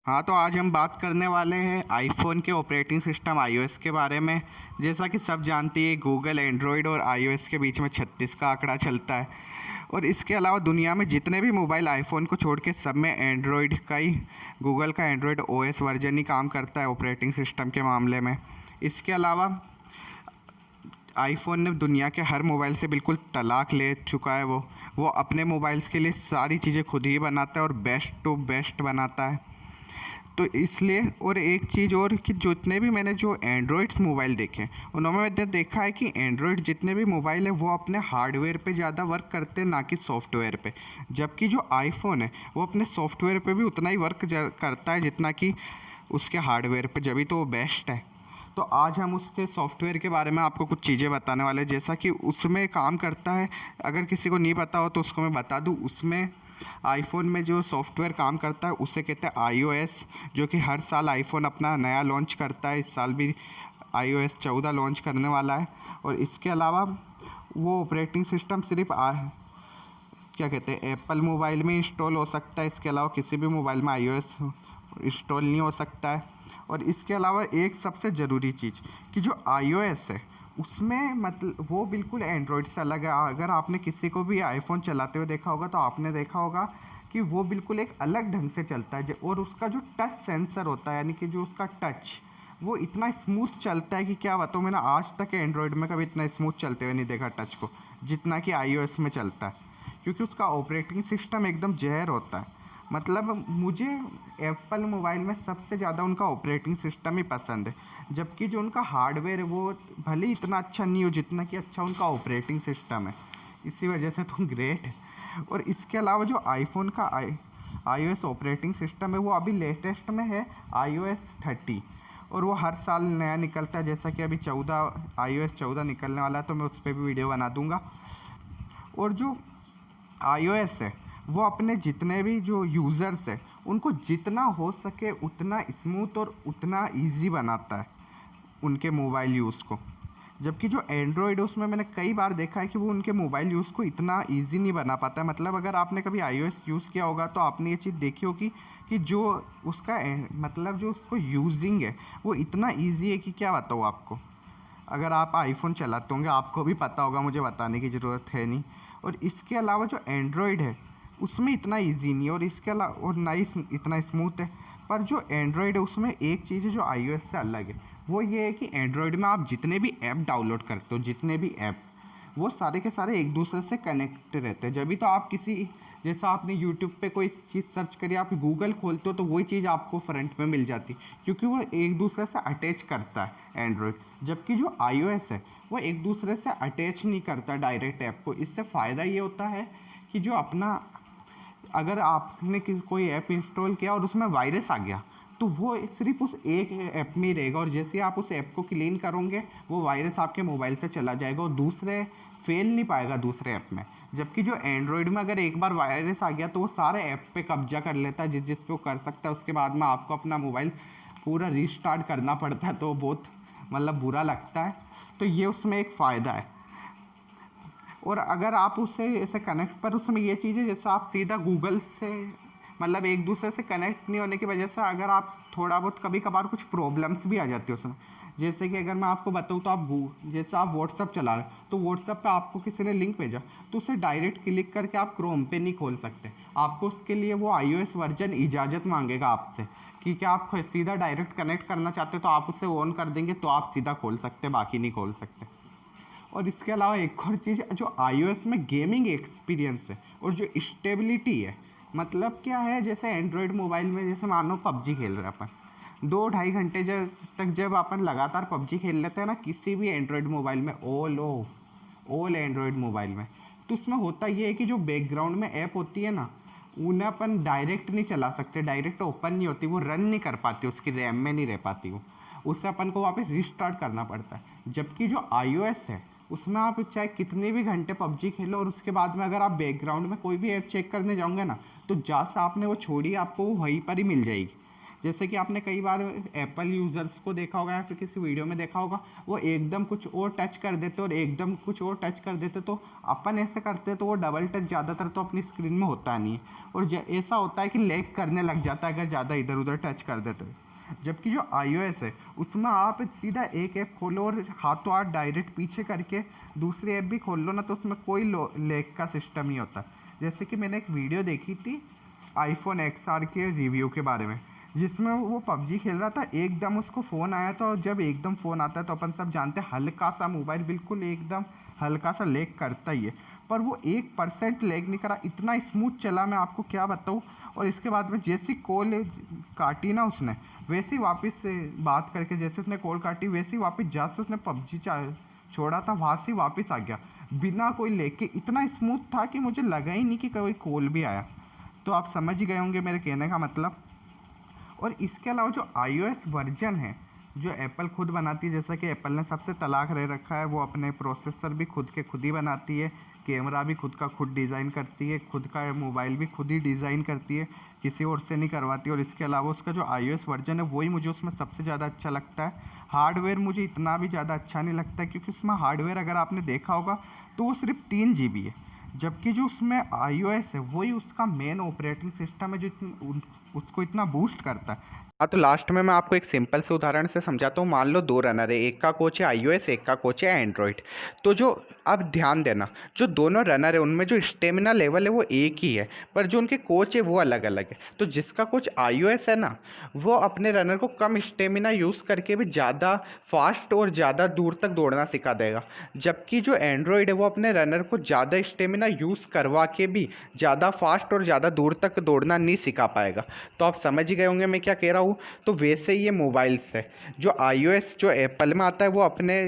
हाँ, तो आज हम बात करने वाले हैं आईफ़ोन के ऑपरेटिंग सिस्टम आईओएस के बारे में। जैसा कि सब जानती है, गूगल, एंड्रॉयड और आईओएस के बीच में 36 का आंकड़ा चलता है। और इसके अलावा दुनिया में जितने भी मोबाइल आईफ़ोन को छोड़ के सब में एंड्रॉयड का ही, गूगल का एंड्रॉयड ओएस वर्जन ही काम करता है ऑपरेटिंग सिस्टम के मामले में। इसके अलावा आईफ़ोन ने दुनिया के हर मोबाइल से बिल्कुल तलाक ले चुका है। वो अपने मोबाइल्स के लिए सारी चीज़ें खुद ही बनाता है और बेस्ट टू बेस्ट बनाता है। तो इसलिए, और एक चीज़ और कि जितने भी मैंने जो एंड्रॉयड्स मोबाइल देखे उनमें मैंने देखा है कि एंड्रॉयड जितने भी मोबाइल है वो अपने हार्डवेयर पे ज़्यादा वर्क करते हैं, ना कि सॉफ्टवेयर पे। जबकि जो आईफ़ोन है वो अपने सॉफ्टवेयर पे भी उतना ही वर्क करता है जितना कि उसके हार्डवेयर पे, जभी तो वो बेस्ट है। तो आज हम उसके सॉफ्टवेयर के बारे में आपको कुछ चीज़ें बताने वाले हैं, जैसा कि उसमें काम करता है। अगर किसी को नहीं पता हो तो उसको मैं बता दूँ। उसमें आईफ़ोन में जो सॉफ्टवेयर काम करता है उसे कहते हैं आईओएस, जो कि हर साल आईफ़ोन अपना नया लॉन्च करता है। इस साल भी आईओएस 14 लॉन्च करने वाला है। और इसके अलावा वो ऑपरेटिंग सिस्टम सिर्फ क्या कहते हैं, एप्पल मोबाइल में इंस्टॉल हो सकता है। इसके अलावा किसी भी मोबाइल में आईओएस इंस्टॉल नहीं हो सकता है। और इसके अलावा एक सबसे ज़रूरी चीज़ कि जो आईओएस है उसमें मतलब वो बिल्कुल एंड्रॉयड से अलग है। अगर आपने किसी को भी आईफ़ोन चलाते हुए देखा होगा तो आपने देखा होगा कि वो बिल्कुल एक अलग ढंग से चलता है। और उसका जो टच सेंसर होता है, यानी कि जो उसका टच, वो इतना स्मूथ चलता है कि क्या बताऊँ। मैंने आज तक एंड्रॉयड में कभी इतना स्मूथ चलते हुए नहीं देखा टच को, जितना कि आईओएस में चलता है। क्योंकि उसका ऑपरेटिंग सिस्टम एकदम जहर होता है। मतलब मुझे एप्पल मोबाइल में सबसे ज़्यादा उनका ऑपरेटिंग सिस्टम ही पसंद है। जबकि जो उनका हार्डवेयर है वो भले ही इतना अच्छा नहीं हो जितना कि अच्छा उनका ऑपरेटिंग सिस्टम है। इसी वजह से तो ग्रेट है। और इसके अलावा जो आईफ़ोन का आईओएस ऑपरेटिंग सिस्टम है वो अभी लेटेस्ट में है iOS 30। और वो हर साल नया निकलता है। जैसा कि अभी iOS 14 निकलने वाला है, तो मैं उस पर भी वीडियो बना दूँगा। और जो आईओएस है वो अपने जितने भी जो यूज़र्स है उनको जितना हो सके उतना स्मूथ और उतना इजी बनाता है उनके मोबाइल यूज़ को। जबकि जो एंड्रॉयड है उसमें मैंने कई बार देखा है कि वो उनके मोबाइल यूज़ को इतना इजी नहीं बना पाता है। मतलब अगर आपने कभी आईओएस यूज़ किया होगा तो आपने ये चीज़ देखी होगी कि जो उसका मतलब जो उसको यूजिंग है वो इतना ईजी है कि क्या बताऊँ आपको। अगर आप आईफ़ोन चलाते होंगे आपको भी पता होगा, मुझे बताने की ज़रूरत है नहीं। और इसके अलावा जो एंड्रॉयड है उसमें इतना इजी नहीं है, और इसके अलावा और ना ही इतना स्मूथ है। पर जो एंड्रॉयड है उसमें एक चीज़ है जो आईओएस से अलग है, वो ये है कि एंड्रॉयड में आप जितने भी ऐप डाउनलोड करते हो, जितने भी ऐप, वो सारे के सारे एक दूसरे से कनेक्ट रहते हैं। जब भी तो आप किसी, जैसा आपने यूट्यूब पे कोई चीज़ सर्च करी, आप गूगल खोलते हो तो वही चीज़ आपको फ्रंट में मिल जाती, क्योंकि वो एक दूसरे से अटैच करता है एंड्रॉयड। जबकि जो आईओएस है वो एक दूसरे से अटैच नहीं करता डायरेक्ट ऐप को। इससे फ़ायदा ये होता है कि जो अपना, अगर आपने कोई ऐप इंस्टॉल किया और उसमें वायरस आ गया तो वो सिर्फ उस एक ऐप में ही रहेगा, और जैसे आप उस ऐप को क्लीन करोगे वो वायरस आपके मोबाइल से चला जाएगा और दूसरे फेल नहीं पाएगा दूसरे ऐप में। जबकि जो एंड्रॉयड में अगर एक बार वायरस आ गया तो वो सारे ऐप पे कब्जा कर लेता है, जिस पे वो कर सकता है। उसके बाद में आपको अपना मोबाइल पूरा रीस्टार्ट करना पड़ता है, तो बहुत मतलब बुरा लगता है। तो ये उसमें एक फ़ायदा है। और अगर आप उससे ऐसे कनेक्ट, पर उसमें ये चीज़ है जैसे आप सीधा गूगल से, मतलब एक दूसरे से कनेक्ट नहीं होने की वजह से अगर आप थोड़ा बहुत कभी कभार कुछ प्रॉब्लम्स भी आ जाती है उसमें। जैसे कि अगर मैं आपको बताऊँ तो आप जैसे आप व्हाट्सअप चला रहे हो तो व्हाट्सअप पे आपको किसी ने लिंक भेजा तो उसे डायरेक्ट क्लिक करके आप क्रोम पे नहीं खोल सकते। आपको उसके लिए वो आईओएस वर्जन इजाज़त मांगेगा आपसे कि क्या आप सीधा डायरेक्ट कनेक्ट करना चाहते हो, तो आप उसे ऑन कर देंगे तो आप सीधा खोल सकते, बाकी नहीं खोल सकते। और इसके अलावा एक और चीज़ जो iOS में गेमिंग एक्सपीरियंस है और जो स्टेबिलिटी है, मतलब क्या है, जैसे एंड्रॉयड मोबाइल में जैसे मानो पबजी खेल रहे अपन 2-2.5 घंटे जब अपन लगातार पबजी खेल लेते हैं ना किसी भी एंड्रॉयड मोबाइल में, ऑल एंड्रॉयड मोबाइल में, तो उसमें होता ये है कि जो बैकग्राउंड में ऐप होती है ना उन्हें अपन डायरेक्ट नहीं चला सकते, डायरेक्ट ओपन नहीं होती, वो रन नहीं कर पाती, उसकी रैम में नहीं रह पाती वो, उससे अपन को वापस रिस्टार्ट करना पड़ता है। जबकि जो iOS है उसमें आप चाहे कितने भी घंटे पबजी खेलो और उसके बाद में अगर आप बैकग्राउंड में कोई भी ऐप चेक करने जाओगे ना तो जहाँ से आपने वो छोड़ी आपको वो वहीं पर ही मिल जाएगी। जैसे कि आपने कई बार एप्पल यूज़र्स को देखा होगा या फिर किसी वीडियो में देखा होगा, वो एकदम कुछ और टच कर देते और एकदम कुछ और टच कर देते, तो अपन ऐसे करते तो वो डबल टच ज़्यादातर तो अपनी स्क्रीन में होता नहीं है, और ऐसा होता है कि लैग करने लग जाता है अगर ज़्यादा इधर उधर टच कर देते। जबकि जो iOS है उसमें आप सीधा एक ऐप खोलो और हाथों हाथ डायरेक्ट पीछे करके दूसरी ऐप भी खोल लो ना, तो उसमें कोई लैग का सिस्टम नहीं होता। जैसे कि मैंने एक वीडियो देखी थी iPhone XR के रिव्यू के बारे में, जिसमें वो पबजी खेल रहा था, एकदम उसको फ़ोन आया था, और जब एकदम फ़ोन आता है तो अपन सब जानते हैं हल्का सा मोबाइल बिल्कुल एकदम हल्का सा लैग करता ही है, पर वो 1% लैग नहीं करा, इतना स्मूथ चला मैं आपको क्या बताऊँ। और इसके बाद में जैसी कॉल काटी ना उसने, वैसे ही वापस से बात करके जैसे उसने कॉल काटी वैसे ही वापस जहाँ से उसने पबजी छोड़ा था वहाँ से वापस आ गया बिना कोई लेके, इतना स्मूथ था कि मुझे लगा ही नहीं कि कोई कॉल भी आया। तो आप समझ ही गए होंगे मेरे कहने का मतलब। और इसके अलावा जो iOS वर्जन है जो एप्पल खुद बनाती है, जैसा कि एप्पल ने सबसे तलाक रह रखा है, वो अपने प्रोसेसर भी खुद ही बनाती है, कैमरा भी खुद का खुद डिज़ाइन करती है, खुद का मोबाइल भी खुद ही डिज़ाइन करती है, किसी और से नहीं करवाती। और इसके अलावा उसका जो iOS वर्जन है वही मुझे उसमें सबसे ज़्यादा अच्छा लगता है। हार्डवेयर मुझे इतना भी ज़्यादा अच्छा नहीं लगता है, क्योंकि उसमें हार्डवेयर अगर आपने देखा होगा तो वो सिर्फ 3 GB है, जबकि जो उसमें iOS है वही उसका मेन ऑपरेटिंग सिस्टम है जो उसको इतना बूस्ट करता है। हाँ, तो लास्ट में मैं आपको एक सिंपल से उदाहरण से समझाता हूँ। मान लो 2 रनर है, एक का कोच है iOS, एक का कोच है एंड्रॉयड। तो जो अब ध्यान देना, जो दोनों रनर है उनमें जो स्टेमिना लेवल है वो एक ही है, पर जो उनके कोच है वो अलग अलग है। तो जिसका कोच iOS है ना, वो अपने रनर को कम स्टेमिना यूज़ करके भी ज़्यादा फास्ट और ज़्यादा दूर तक दौड़ना सिखा देगा, जबकि जो एंड्रॉयड है वो अपने रनर को ज़्यादा स्टेमिना यूज़ करवा के भी ज़्यादा फास्ट और ज़्यादा दूर तक दौड़ना नहीं सिखा पाएगा। तो आप समझ ही गए होंगे मैं क्या कह रहा हूँ। तो वैसे ही ये मोबाइल्स है, जो iOS जो एप्पल में आता है वो अपने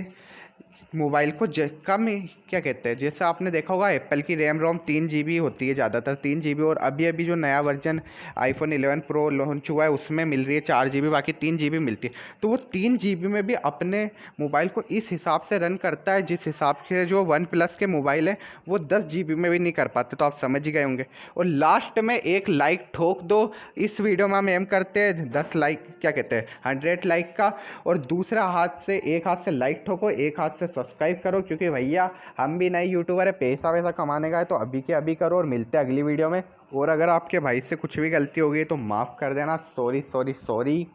मोबाइल को कम क्या कहते हैं, जैसे आपने देखा होगा एप्पल की रैम रोम 3 GB होती है, ज़्यादातर 3 GB, और अभी अभी जो नया वर्जन iPhone 11 Pro लॉन्च हुआ है उसमें मिल रही है 4 GB, बाकी 3 GB मिलती है। तो वो 3 GB में भी अपने मोबाइल को इस हिसाब से रन करता है जिस हिसाब से जो OnePlus के मोबाइल है वो 10 GB में भी नहीं कर पाते। तो आप समझ ही गए होंगे। और लास्ट में एक लाइक ठोक दो, इस वीडियो में हम एम करते हैं 10 लाइक क्या कहते हैं 100 लाइक का, और दूसरा हाथ से एक हाथ से लाइक ठोको, एक हाथ से सब्सक्राइब करो, क्योंकि भैया हम भी नए यूट्यूबर है, पैसा वैसा कमाने का है, तो अभी के अभी करो। और मिलते हैं अगली वीडियो में। और अगर आपके भाई से कुछ भी गलती हो गई तो माफ़ कर देना, सॉरी सॉरी सॉरी।